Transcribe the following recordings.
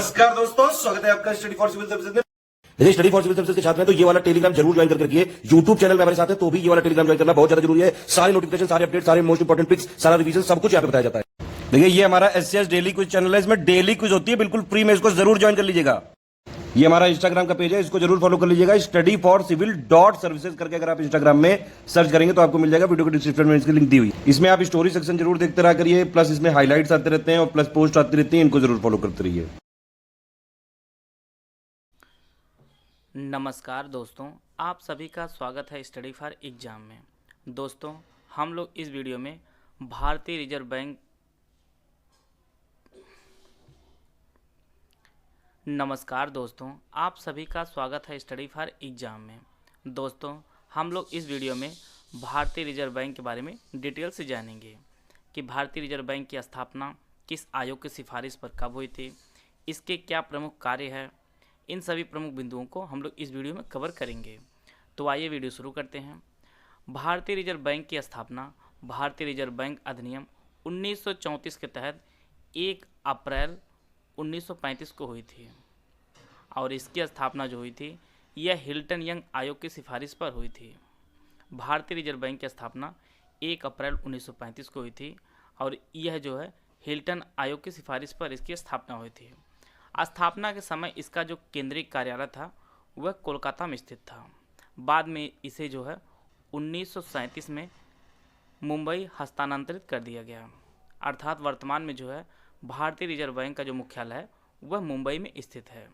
नमस्कार दोस्तों, स्वागत है आपका स्टडी फॉर सिविल सर्विसेज में। यदि स्टडी फॉर सिविल सर्विसेज के छात्र हैं तो ये वाला टेलीग्राम जरूर ज्वाइन करके रखिए। यूट्यूब चैनल में हमारे साथ है तो भी ये वाला टेलीग्राम ज्वाइन करना बहुत ज्यादा जरूरी है। सारे नोटिफिकेशन, सारे अपडेट, सारे मोस्ट इंपोर्टेंट पिक्स, सारा रिवीजन सब कुछ यहाँ पे बताया जाता है। देखिए ये हमारा एससीएस डेली क्विज चैनल है, इसमें डेली क्विज होती है, बिल्कुल फ्री में, इसको जरूर ज्वाइन कर लीजिएगा। ये हमारा इंस्टाग्राम का पेज है, इसको जरूर फॉलो कर लीजिएगा। Study for civil dot services करके अगर आप इंस्टाग्राम में सर्च करेंगे तो आपको मिल जाएगा। वीडियो के डिस्क्रिप्शन में इसकी लिंक दी हुई है। इसमें आप स्टोरी सेक्शन जरूर देखते रहा करिए, प्लस इसमें हाईलाइट्स आते रहते हैं और प्लस पोस्ट आती रहती है, इनको जरूर फॉलो करते रहिए। नमस्कार दोस्तों, आप सभी का स्वागत है स्टडी फॉर एग्ज़ाम में। दोस्तों, हम लोग इस वीडियो में भारतीय रिजर्व बैंक नमस्कार दोस्तों, आप सभी का स्वागत है स्टडी फॉर एग्ज़ाम में। दोस्तों, हम लोग इस वीडियो में भारतीय रिजर्व बैंक के बारे में डिटेल से जानेंगे कि भारतीय रिजर्व बैंक की स्थापना किस आयोग की सिफारिश पर कब हुई थी, इसके क्या प्रमुख कार्य हैं, इन सभी प्रमुख बिंदुओं को हम लोग इस वीडियो में कवर करेंगे। तो आइए वीडियो शुरू करते हैं। भारतीय रिजर्व बैंक की स्थापना भारतीय रिजर्व बैंक अधिनियम 1934 के तहत 1 अप्रैल 1935 को हुई थी और इसकी स्थापना जो हुई थी यह हिल्टन यंग आयोग की सिफारिश पर हुई थी। भारतीय रिजर्व बैंक की स्थापना 1 अप्रैल 1935 को हुई थी और यह जो है हिल्टन आयोग की सिफारिश पर इसकी स्थापना हुई थी। स्थापना के समय इसका जो केंद्रीय कार्यालय था वह कोलकाता में स्थित था। बाद में इसे जो है 1937 में मुंबई हस्तांतरित कर दिया गया, अर्थात वर्तमान में जो है भारतीय रिजर्व बैंक का जो मुख्यालय है वह मुंबई में स्थित है।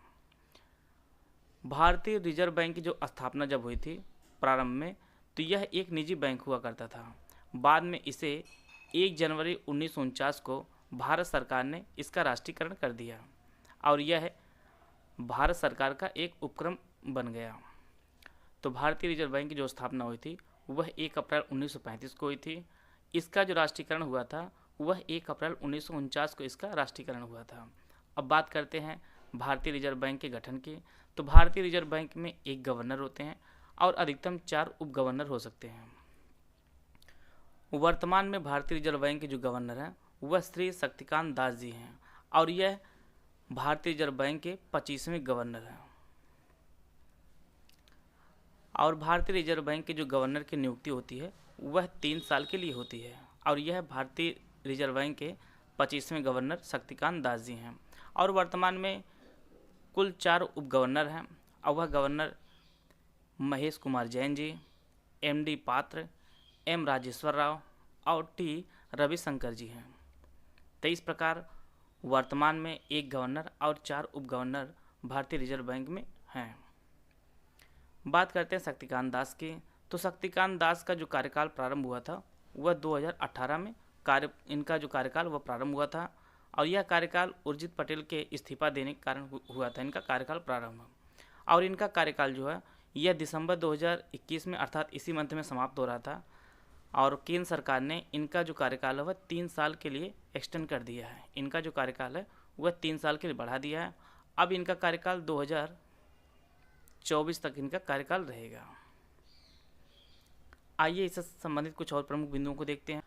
भारतीय रिजर्व बैंक की जो स्थापना जब हुई थी प्रारंभ में, तो यह एक निजी बैंक हुआ करता था। बाद में इसे 1 जनवरी 1949 को भारत सरकार ने इसका राष्ट्रीयकरण कर दिया और यह भारत सरकार का एक उपक्रम बन गया। तो भारतीय रिजर्व बैंक की जो स्थापना हुई थी वह 1 अप्रैल 1935 को हुई थी। इसका जो राष्ट्रीयकरण हुआ था वह 1 अप्रैल 1949 को इसका राष्ट्रीयकरण हुआ था। अब बात करते हैं भारतीय रिजर्व बैंक के गठन की। तो भारतीय रिजर्व बैंक में एक गवर्नर होते हैं और अधिकतम 4 उप गवर्नर हो सकते हैं। वर्तमान में भारतीय रिजर्व बैंक के जो गवर्नर हैं वह श्री शक्तिकांत दास जी हैं और यह भारतीय रिजर्व बैंक के 25वें गवर्नर हैं। और भारतीय रिजर्व बैंक के जो गवर्नर की नियुक्ति होती है वह 3 साल के लिए होती है और यह भारतीय रिजर्व बैंक के 25वें गवर्नर शक्तिकांत दास जी हैं। और वर्तमान में कुल 4 उप गवर्नर हैं और वह गवर्नर महेश कुमार जैन जी, MD पात्र, M राजेश्वर राव और T रविशंकर जी हैं। तो इस प्रकार वर्तमान में एक गवर्नर और 4 उप गवर्नर भारतीय रिजर्व बैंक में हैं। बात करते हैं शक्तिकांत दास की। तो शक्तिकांत दास का जो कार्यकाल प्रारंभ हुआ था वह 2018 में इनका जो कार्यकाल वह प्रारंभ हुआ था और यह कार्यकाल उर्जित पटेल के इस्तीफा देने के कारण हुआ था इनका कार्यकाल प्रारंभ। और इनका कार्यकाल जो है यह दिसंबर 2021 में अर्थात इसी मंथ में समाप्त हो रहा था और केंद्र सरकार ने इनका जो कार्यकाल है वह 3 साल के लिए एक्सटेंड कर दिया है। इनका जो कार्यकाल है वह 3 साल के लिए बढ़ा दिया है। अब इनका कार्यकाल 2024 तक इनका कार्यकाल रहेगा। आइए इससे संबंधित कुछ और प्रमुख बिंदुओं को देखते हैं।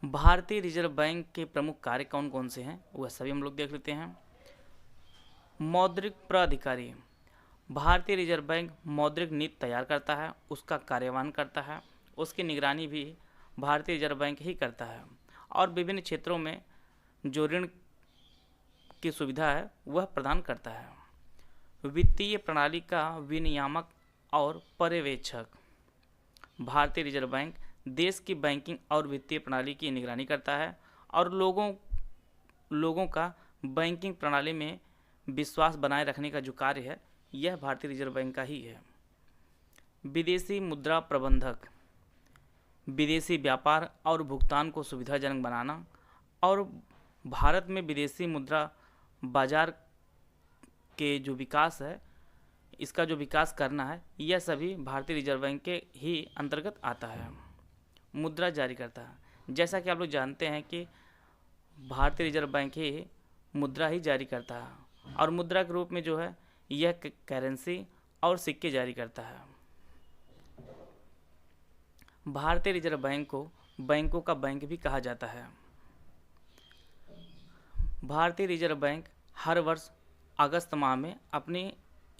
भारतीय रिजर्व बैंक के प्रमुख कार्य कौन कौन से हैं वह सभी हम लोग देख लेते हैं। मौद्रिक प्राधिकारी, भारतीय रिजर्व बैंक मौद्रिक नीति तैयार करता है, उसका कार्यान्वयन करता है, उसकी निगरानी भी भारतीय रिजर्व बैंक ही करता है और विभिन्न क्षेत्रों में जो ऋण की सुविधा है वह प्रदान करता है। वित्तीय प्रणाली का विनियामक और पर्यवेक्षक, भारतीय रिजर्व बैंक देश की बैंकिंग और वित्तीय प्रणाली की निगरानी करता है और लोगों का बैंकिंग प्रणाली में विश्वास बनाए रखने का जो कार्य है यह भारतीय रिजर्व बैंक का ही है। विदेशी मुद्रा प्रबंधक, विदेशी व्यापार और भुगतान को सुविधाजनक बनाना और भारत में विदेशी मुद्रा बाजार के जो विकास है इसका जो विकास करना है यह सभी भारतीय रिजर्व बैंक के ही अंतर्गत आता है। मुद्रा जारी करता है, जैसा कि आप लोग जानते हैं कि भारतीय रिजर्व बैंक ही मुद्रा ही जारी करता है और मुद्रा के रूप में जो है यह करेंसी और सिक्के जारी करता है। भारतीय रिजर्व बैंक को बैंकों का बैंक भी कहा जाता है। भारतीय रिजर्व बैंक हर वर्ष अगस्त माह में अपनी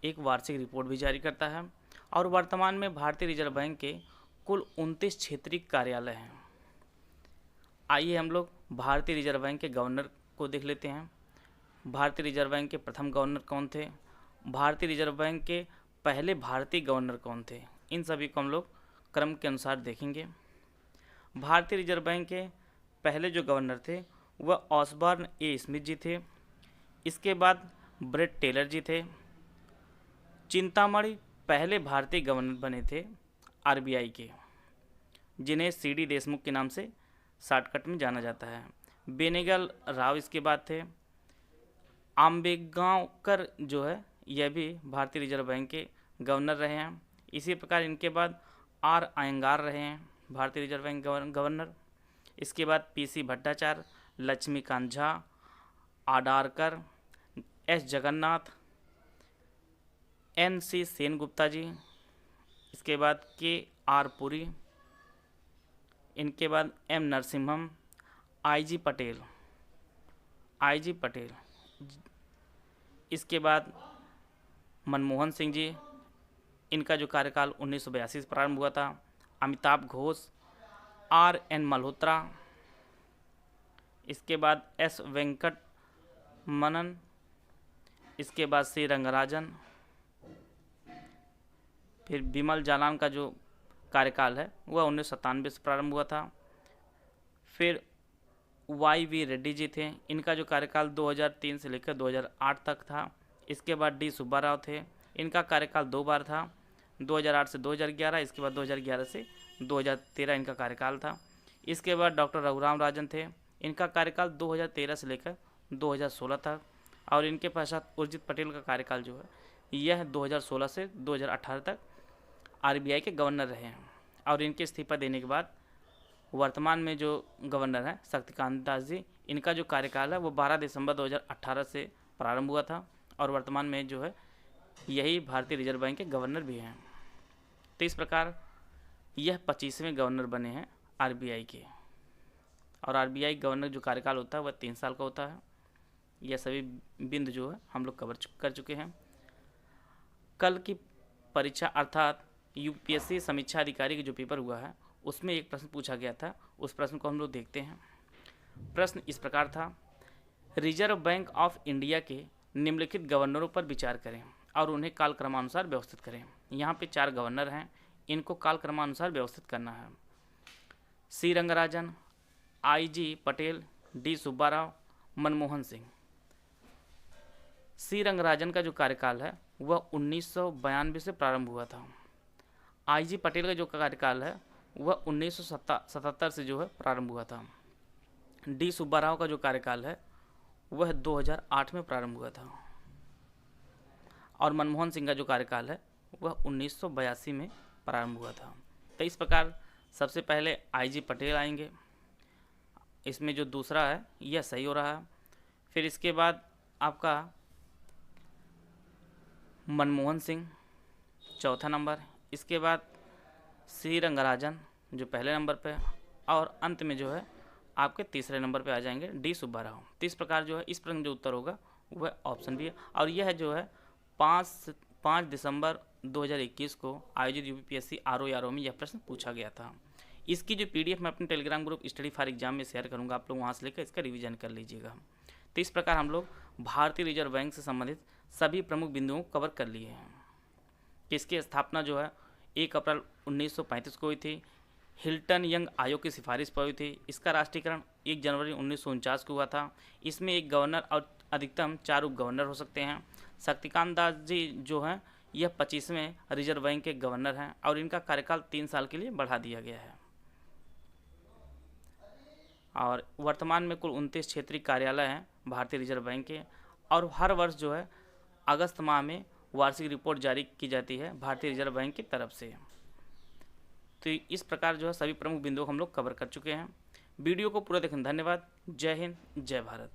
एक वार्षिक रिपोर्ट भी जारी करता है और वर्तमान में भारतीय रिजर्व बैंक के कुल 29 क्षेत्रीय कार्यालय हैं। आइए हम लोग भारतीय रिजर्व बैंक के गवर्नर को देख लेते हैं। भारतीय रिजर्व बैंक के प्रथम गवर्नर कौन थे, भारतीय रिजर्व बैंक के पहले भारतीय गवर्नर कौन थे, इन सभी को हम लोग क्रम के अनुसार देखेंगे। भारतीय रिजर्व बैंक के पहले जो गवर्नर थे वह ऑसबॉर्न ए स्मिथ जी थे। इसके बाद ब्रेट टेलर जी थे। चिंतामणि पहले भारतीय गवर्नर बने थे आरबीआई के, जिन्हें सीडी देशमुख के नाम से शॉर्टकट में जाना जाता है। बेनेगल राव इसके बाद थे। आम्बेगांवकर जो है यह भी भारतीय रिजर्व बैंक के गवर्नर रहे हैं। इसी प्रकार इनके बाद आर अयंगार रहे हैं भारतीय रिजर्व बैंक गवर्नर। इसके बाद PC Bhattacharya, Laxmikant Jha, Adarkar, S Jagannath, NC. Sengupta ji. इसके बाद के आर पुरी। इनके बाद एम नरसिम्हम, आई.जी. पटेल। इसके बाद मनमोहन सिंह जी, इनका जो कार्यकाल 1982 से प्रारंभ हुआ था। अमिताभ घोष, आर.एन. मल्होत्रा। इसके बाद एस वेंकट मनन। इसके बाद सी रंगराजन। फिर बिमल जालान का जो कार्यकाल है वह 1997 से प्रारंभ हुआ था। फिर वाई.वी. रेड्डी जी थे, इनका जो कार्यकाल 2003 से लेकर 2008 तक था। इसके बाद डी सुब्बा राव थे, इनका कार्यकाल 2 बार था, 2008 से 2011। इसके बाद 2011 से 2013 इनका कार्यकाल था। इसके बाद डॉक्टर रघुराम राजन थे, इनका कार्यकाल 2013 से लेकर 2016 तक। और इनके पश्चात उर्जित पटेल का कार्यकाल जो है यह 2016 से 2018 तक आरबीआई के गवर्नर रहे हैं। और इनके इस्तीफा देने के बाद वर्तमान में जो गवर्नर हैं शक्तिकांत दास जी, इनका जो कार्यकाल है वो 12 दिसंबर 2018 से प्रारंभ हुआ था और वर्तमान में जो है यही भारतीय रिजर्व बैंक के गवर्नर भी हैं। तो इस प्रकार यह 25वें गवर्नर बने हैं आरबीआई के। और आरबीआई गवर्नर जो कार्यकाल होता है वह 3 साल का होता है। यह सभी बिंदु जो है हम लोग कवर कर चुके हैं। कल की परीक्षा अर्थात यूपीएससी समीक्षा अधिकारी का जो पेपर हुआ है उसमें एक प्रश्न पूछा गया था, उस प्रश्न को हम लोग देखते हैं। प्रश्न इस प्रकार था, रिजर्व बैंक ऑफ इंडिया के निम्नलिखित गवर्नरों पर विचार करें और उन्हें कालक्रमानुसार व्यवस्थित करें। यहाँ पे 4 गवर्नर हैं, इनको कालक्रमानुसार व्यवस्थित करना है। सी रंगराजन, आई.जी. पटेल, डी सुब्बा राव, मनमोहन सिंह। सी रंगराजन का जो कार्यकाल है वह 1992 से प्रारंभ हुआ था। आई.जी. पटेल का जो कार्यकाल है वह 1977 से जो है प्रारंभ हुआ था। डी सुब्बा राव का जो कार्यकाल है वह 2008 में प्रारंभ हुआ था। और मनमोहन सिंह का जो कार्यकाल है वह 1982 में प्रारंभ हुआ था। तो इस प्रकार सबसे पहले आई.जी. पटेल आएंगे, इसमें जो दूसरा है यह सही हो रहा है। फिर इसके बाद आपका मनमोहन सिंह चौथा नंबर, इसके बाद सी रंगराजन जो पहले नंबर पे, और अंत में जो है आपके तीसरे नंबर पे आ जाएंगे डी सुब्बा राव। तो इस प्रकार जो है इस प्रश्न जो उत्तर होगा वह ऑप्शन भी है। और यह जो है 5 दिसंबर 2021 को आयोजित यूपीएससी आरओ में यह प्रश्न पूछा गया था। इसकी जो पीडीएफ मैं अपने Telegram group study for exam में शेयर करूंगा, आप लोग वहां से लेकर इसका रिवीजन कर लीजिएगा। तो इस प्रकार हम लोग भारतीय रिजर्व बैंक से संबंधित सभी प्रमुख बिंदुओं को कवर कर लिए हैं। इसकी स्थापना जो है 1 अप्रैल 1935 को हुई थी। हिल्टन यंग आयोग की सिफारिश पर हुई थी। इसका राष्ट्रीयकरण 1 जनवरी 1949 को हुआ था। इसमें एक गवर्नर और अधिकतम 4 उप गवर्नर हो सकते हैं। शक्तिकांत दास जी जो हैं यह 25वें रिजर्व बैंक के गवर्नर हैं और इनका कार्यकाल 3 साल के लिए बढ़ा दिया गया है। और वर्तमान में कुल 29 क्षेत्रीय कार्यालय हैं भारतीय रिजर्व बैंक के। और हर वर्ष जो है अगस्त माह में वार्षिक रिपोर्ट जारी की जाती है भारतीय रिजर्व बैंक की तरफ से। तो इस प्रकार जो है सभी प्रमुख बिंदुओं को हम लोग कवर कर चुके हैं। वीडियो को पूरा देखने धन्यवाद। जय हिंद, जय भारत।